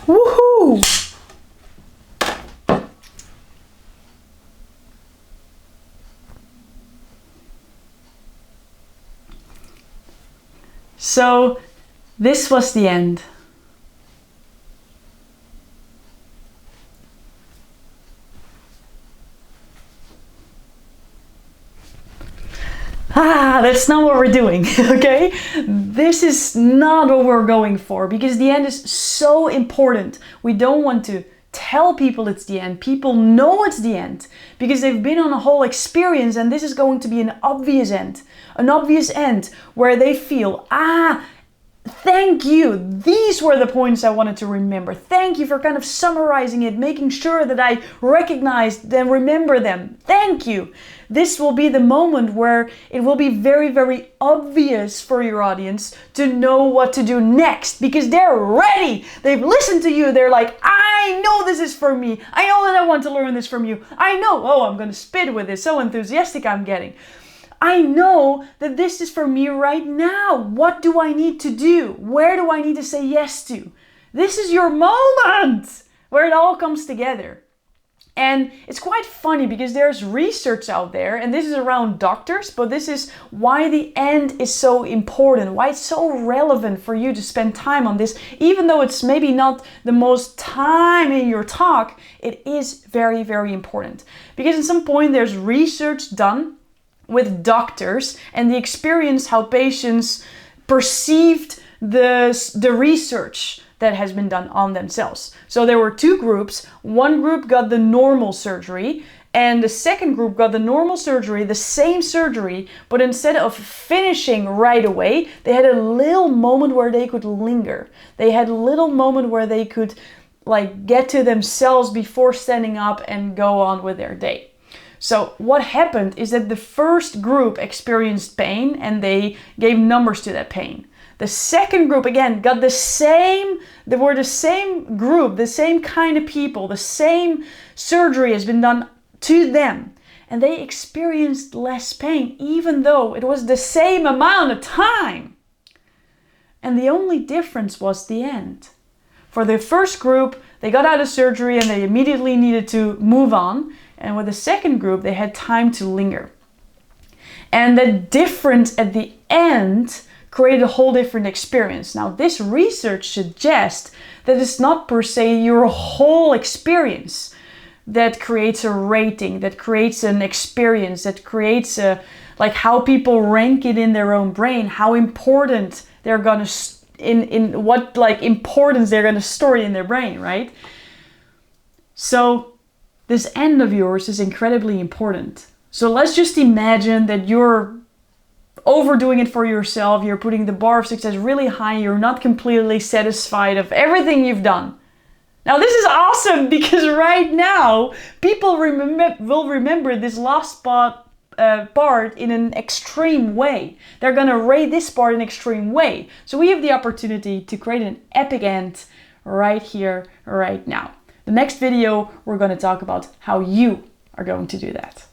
Woohoo! So this was the end. That's not what we're doing, okay? This is not what we're going for, because the end is so important. We don't want to tell people it's the end. People know it's the end because they've been on a whole experience, and this is going to be an obvious end. An obvious end where they feel, thank you. These were the points I wanted to remember. Thank you for kind of summarizing it, making sure that I recognized and remember them. Thank you. This will be the moment where it will be very, very obvious for your audience to know what to do next, because they're ready. They've listened to you. They're like, I know this is for me. I know that I want to learn this from you. I know, I'm going to spit with this. So enthusiastic I'm getting. I know that this is for me right now. What do I need to do? Where do I need to say yes to? This is your moment where it all comes together. And it's quite funny because there's research out there, and this is around doctors, but this is why the end is so important, why it's so relevant for you to spend time on this. Even though it's maybe not the most time in your talk, it is very, very important. Because at some point there's research done with doctors, and they experienced how patients perceived the research that has been done on themselves. So there were two groups. One group got the normal surgery, and the second group got the normal surgery, the same surgery, but instead of finishing right away, they had a little moment where they could linger. They had a little moment where they could get to themselves before standing up and go on with their day. So what happened is that the first group experienced pain, and they gave numbers to that pain. The second group, again, got the same, they were the same group, the same kind of people, the same surgery has been done to them. And they experienced less pain, even though it was the same amount of time. And the only difference was the end. For the first group, they got out of surgery and they immediately needed to move on. And with the second group, they had time to linger. And the difference at the end created a whole different experience. Now, this research suggests that it's not per se your whole experience that creates a rating, that creates an experience, that creates how people rank it in their own brain, how important they're gonna in what importance they're gonna store in their brain, right? So this end of yours is incredibly important. So let's just imagine that you're overdoing it for yourself. You're putting the bar of success really high. You're not completely satisfied of everything you've done. Now this is awesome, because right now people will remember this last part in an extreme way. They're gonna rate this part in an extreme way. So we have the opportunity to create an epic end right here, right now. The next video, we're going to talk about how you are going to do that.